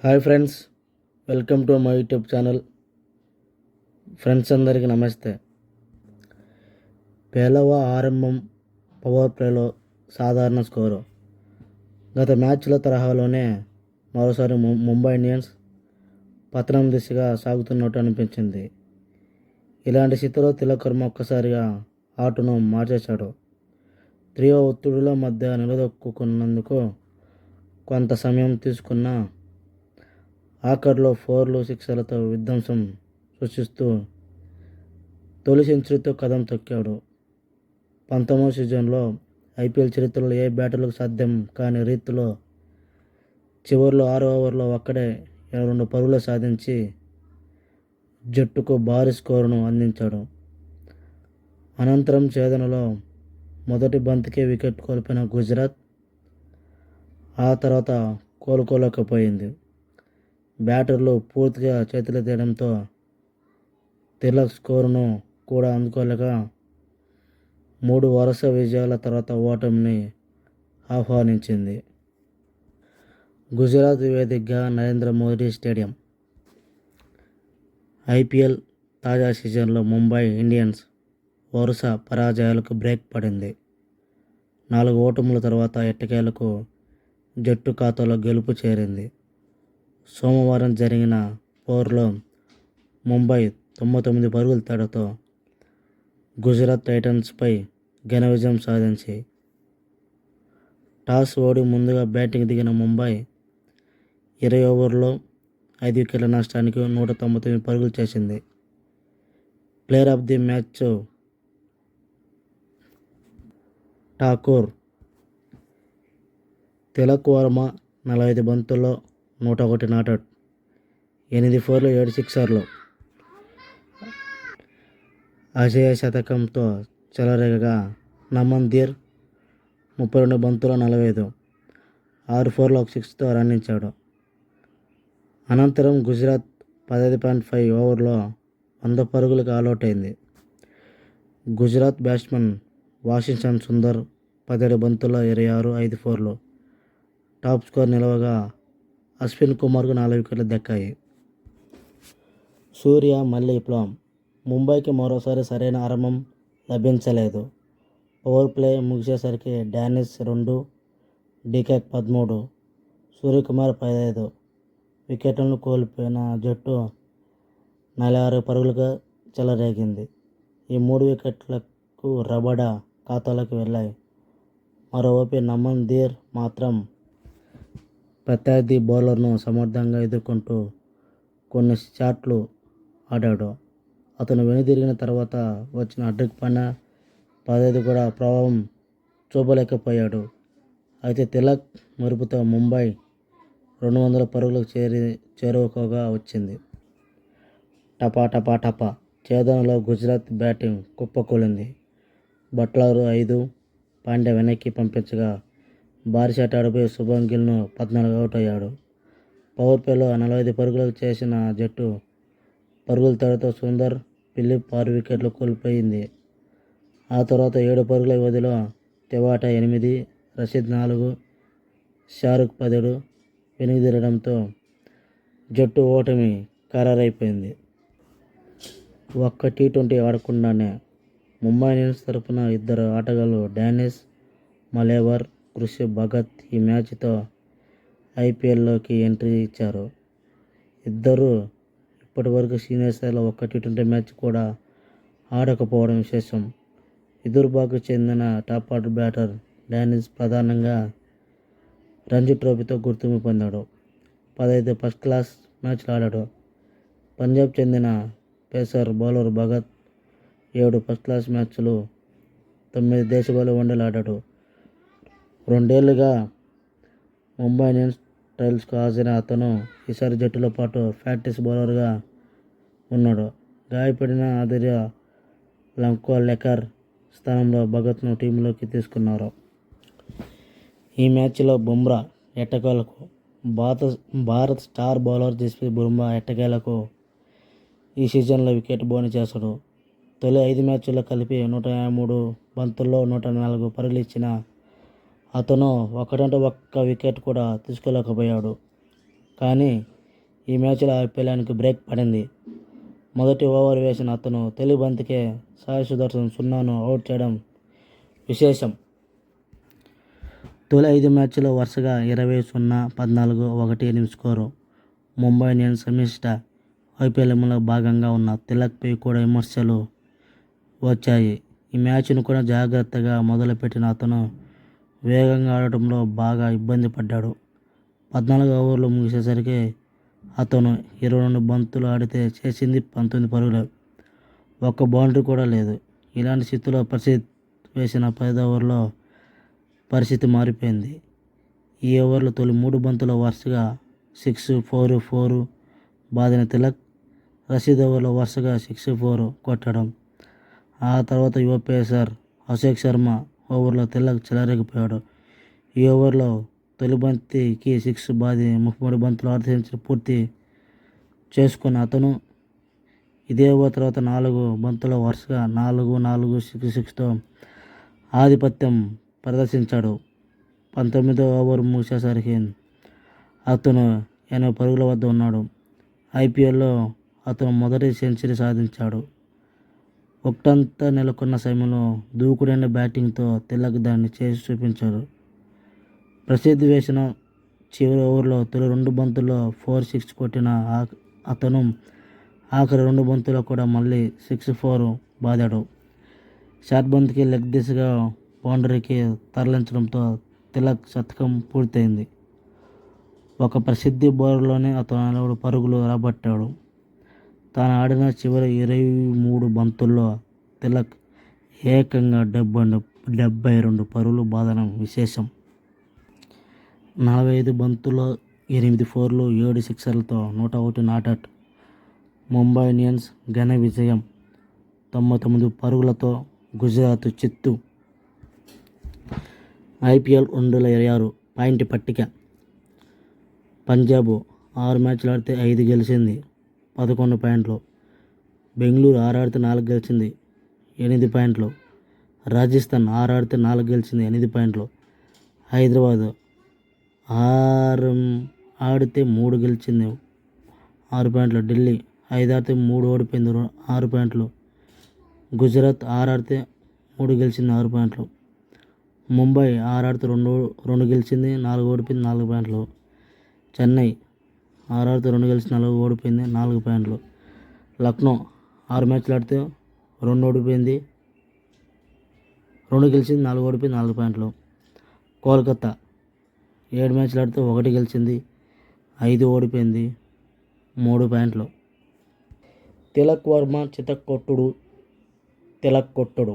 Hi friends, welcome to my YouTube channel. Friends అందరికీ నమస్తే. పేలవ ఆరంభం, పవర్ ప్లేలో సాధారణ స్కోరు. గత మ్యాచ్ల తరహాలోనే మరోసారి ముంబై ఇండియన్స్ పతనం దిశగా సాగుతున్నట్టు అనిపించింది. ఇలాంటి స్థితిలో తిలక్ వర్మ ఒక్కసారిగా ఆటను మార్చేశాడు. తీవ్ర ఒత్తిడిల మధ్య నిలదొక్కున్నందుకు కొంత సమయం తీసుకున్న ఆఖర్లో 4లు, 6లతో విధ్వంసం సృష్టిస్తూ తొలి సెంచరీతో కదం తొక్కాడు. 19వ సీజన్లో ఐపీఎల్ చరిత్రలో ఏ బ్యాటర్లకు సాధ్యం కాని రీతిలో చివరిలో 6వ ఓవర్లో ఒక్కడే 22 పరుగులు సాధించి జట్టుకు భారీ స్కోరును అందించాడు. అనంతరం ఛేదనలో మొదటి బంతికే వికెట్ కోల్పోయిన గుజరాత్ ఆ తర్వాత కోలుకోలేకపోయింది. బ్యాటర్లు పూర్తిగా చేతులెత్తేయడంతో తిలక్ స్కోరును కూడా అందుకోలేక 3 వరుస విజయాల తర్వాత ఓటమిని ఆహ్వానించింది. గుజరాత్ వేదికగా నరేంద్ర మోదీ స్టేడియం. ఐపీఎల్ తాజా సీజన్లో ముంబై ఇండియన్స్ వరుస పరాజయాలకు బ్రేక్ పడింది. 4 ఓటముల తర్వాత ఎట్టకేలకు జట్టు ఖాతాలో గెలుపు చేరింది. సోమవారం జరిగిన పోరులో ముంబై 99 పరుగుల తేడాతో గుజరాత్ టైటన్స్పై ఘన విజయం సాధించి టాస్ ఓడి ముందుగా బ్యాటింగ్ దిగిన ముంబై 20 ఓవర్లలో 5 వికెట్ల నష్టానికి 199 పరుగులు చేసింది. Player of the match Thakur. Tilak Varma 45 బంతుల్లో 101 నాటౌట్, 8 4లు, 7 సిక్సర్లు. అజేయ శతకంతో చెలరేగగా నమన్ ధీర్ 32 బంతుల్లో 45, 6 4లు, 1 6తో రాణించాడు. అనంతరం గుజరాత్ 15.5 ఓవర్లో 100 పరుగులకు ఆలౌట్ అయింది. గుజరాత్ బ్యాట్స్మన్ వాషింగ్టన్ సుందర్ 17 బంతుల్లో 26, 5 4లు. టాప్ స్కోర్ నిలవగా అశ్విన్ కుమార్కు 4 వికెట్లు దక్కాయి. సూర్య మళ్లీ విప్లవం. ముంబైకి మరోసారి సరైన ఆరంభం లభించలేదు. పవర్ ప్లే ముగిసేసరికి డానిష్ 2, డికాక్ 13, సూర్యకుమార్ 15 వికెట్లను కోల్పోయిన జట్టు 46 పరుగులుగా చెలరేగింది. ఈ 3 వికెట్లకు రబాడా ఖాతాలోకి వెళ్లాయి. మరోవైపు నమన్ ధీర్ మాత్రం ప్రత్యర్థి బౌలర్ను సమర్థంగా ఎదుర్కొంటూ కొన్ని షాట్లు ఆడాడు. అతను వెనుదిరిగిన తర్వాత వచ్చిన హార్దిక్ పాండ్యా 15 కూడా ప్రభావం చూపలేకపోయాడు. అయితే తిలక్ మెరుపుతో ముంబై 200 పరుగులకు చేరువగా వచ్చింది. టపా ఛేదనలో గుజరాత్ బ్యాటింగ్ కుప్పకూలింది. బట్లర్ 5, పాండ్యా వెనక్కి పంపించగా భారీ షాట్ ఆడిపోయి శుభ్మన్ గిల్ను 14 అవుట్ అయ్యాడు. పవర్ ప్లేలో 45 పరుగులకు చేసిన జట్టు పరుగుల తేడాతో సుందర్, ఫిలిప్ 6 వికెట్లు కోల్పోయింది. ఆ తర్వాత 7 పరుగుల వ్యవధిలో తెవాటా 8, రషీద్ 4, షారుఖ్ 17 వెనుదిరగడంతో జట్టు ఓటమి ఖరారైపోయింది. ఒక్క టీ20 ఆడకుండానే ముంబై ఇండియన్స్ తరపున 2 ఆటగాళ్లు డానిష్ మలేవర్, కృషి భగత్ ఈ మ్యాచ్తో ఐపీఎల్లోకి ఎంట్రీ ఇచ్చారు. ఇద్దరూ ఇప్పటివరకు సీనియర్ స్థాయిలో ఒక్క టీ20 మ్యాచ్ కూడా ఆడకపోవడం విశేషం. విదర్భకు చెందిన టాప్ ఆర్డర్ బ్యాటర్ డానిష్ ప్రధానంగా రంజీ ట్రోఫీతో గుర్తింపు పొందాడు. 15 ఫస్ట్ క్లాస్ మ్యాచ్లు ఆడాడు. పంజాబ్ చెందిన pacer bowler Bhagat 7 first class మ్యాచ్లు, 9 దేశవాళీ వన్డేలు ఆడాడు. 2 ఏళ్లుగా ముంబై ఇండియన్స్ ట్రయల్స్కు హాజరైన అతను ఈసారి జట్టులో పాటు ప్రాక్టీస్ బౌలర్గా ఉన్నాడు. గాయపడిన ఆదిర్య లంకోలెకర్ స్థానంలో భగత్ను టీంలోకి తీసుకున్నారు. ఈ మ్యాచ్లో బుమ్రా ఎట్టకేలకు భారత్ స్టార్ బౌలర్ జస్ప్రీత్ బుమ్రా ఎట్టకేలకు ఈ సీజన్లో వికెట్ బౌలింగ్ చేశాడు. తొలి 5 మ్యాచ్ల్లో కలిపి 153 బంతుల్లో 104 పరుగులు ఇచ్చిన అతను ఒక్క వికెట్ కూడా తీసుకోలేకపోయాడు. కానీ ఈ మ్యాచ్లో ఐపీఎల్కి బ్రేక్ పడింది. మొదటి ఓవర్ వేసిన అతను తొలి బంతికే సాయి సుదర్శన్ 0ను అవుట్ చేయడం విశేషం. తొలి 5 మ్యాచ్ల్లో వరుసగా 20-0, 14-1 స్కోరు. ముంబై ఇండియన్స్ సమిష్ట వైఫల్యంలో భాగంగా ఉన్న తిలక్పై కూడా విమర్శలు వచ్చాయి. ఈ మ్యాచ్ను కూడా జాగ్రత్తగా మొదలుపెట్టిన అతను వేగంగా ఆడటంలో బాగా ఇబ్బంది పడ్డాడు. 14 ఓవర్లు ముగిసేసరికి అతను 22 బంతులు ఆడితే చేసింది 19 పరుగులే. ఒక్క బౌండరీ కూడా లేదు. ఇలాంటి స్థితిలో ప్రసిద్ధ్ వేసిన 10వ ఓవర్లో పరిస్థితి మారిపోయింది. ఈ ఓవర్లో తొలి 3 బంతుల్లో వరుసగా 6, 4, 4 బాదిన తిలక్ రషీద్ ఓవర్లో వరుసగా 6, 4 కొట్టడం. ఆ తర్వాత యువ పేసర్ అభిషేక్ శర్మ ఓవర్లో తిలక్ చెలరేగిపోయాడు. ఈ ఓవర్లో తొలి బంతికి 6 బాది 33 బంతులు అర్ధ సెంచరీ పూర్తి చేసుకున్న అతను ఇదే ఓవర్ తర్వాత 4 బంతుల్లో వరుసగా 4, 4, 6, 6తో ఆధిపత్యం ప్రదర్శించాడు. 19వ ఓవర్ ముగిసేసరికి అతను 80 పరుగుల వద్ద ఉన్నాడు. ఐపీఎల్లో అతను మొదటి సెంచరీ సాధించాడు. ఒకటంతా నెలకొన్న సమయంలో దూకుడైన బ్యాటింగ్తో తిలక్ దాన్ని చేసి చూపించాడు. ప్రసిద్ధ్ వేసిన చివరి ఓవర్లో తొలి 2 బంతుల్లో 4, 6 కొట్టిన అతను ఆఖరి 2 బంతుల్లో కూడా మళ్ళీ 6, 4 బాదాడు. షార్ట్ బంతికి లెగ్ దిశగా బౌండరీకి తరలించడంతో తిలక్ శతకం పూర్తయింది. ఒక ప్రసిద్ధి బౌలర్లోనే అతను 40 పరుగులు రాబట్టాడు. తాను ఆడిన చివరి 23 బంతుల్లో తిలక్ ఏకంగా 72 పరుగులు బాదడం విశేషం. 45 బంతుల్లో 8 4లు, 7 సిక్సర్లతో 101 నాటౌట్. ముంబై ఇండియన్స్ ఘన విజయం. 99 పరుగులతో గుజరాత్ చిత్తు. ఐపీఎల్ 2026 పాయింట్ పట్టిక. పంజాబ్ 6 మ్యాచ్లు ఆడితే 5 గెలిచింది, 11 పాయింట్లు. బెంగళూరు 6 ఆడితే 4 గెలిచింది, 8 పాయింట్లు. రాజస్థాన్ 6 ఆడితే 4 గెలిచింది, 8 పాయింట్లు. హైదరాబాద్ 6 ఆడితే 3 గెలిచింది, 6 పాయింట్లు. ఢిల్లీ 5 ఆడితే 3 ఓడిపోయింది, 6 పాయింట్లు. గుజరాత్ 6 ఆడితే 3 గెలిచింది, 6 పాయింట్లు. ముంబై 6 ఆడితే 2 గెలిచింది, 4 ఓడిపోయింది, 4 పాయింట్లు. చెన్నై 6 ఆడితే 2 గెలిచింది, 4 ఓడిపోయింది, 4 పాయింట్లు. లక్నో 6 మ్యాచ్లు ఆడితే 2 ఓడిపోయింది, 2 గెలిచింది, 4 ఓడిపోయింది, 4 పాయింట్లు. కోల్కతా 7 మ్యాచ్లు ఆడితే 1 గెలిచింది, 5 ఓడిపోయింది, 3 పాయింట్లు. తిలక్ వర్మ చితక్కొట్టుడు. తిలక్ కొట్టుడు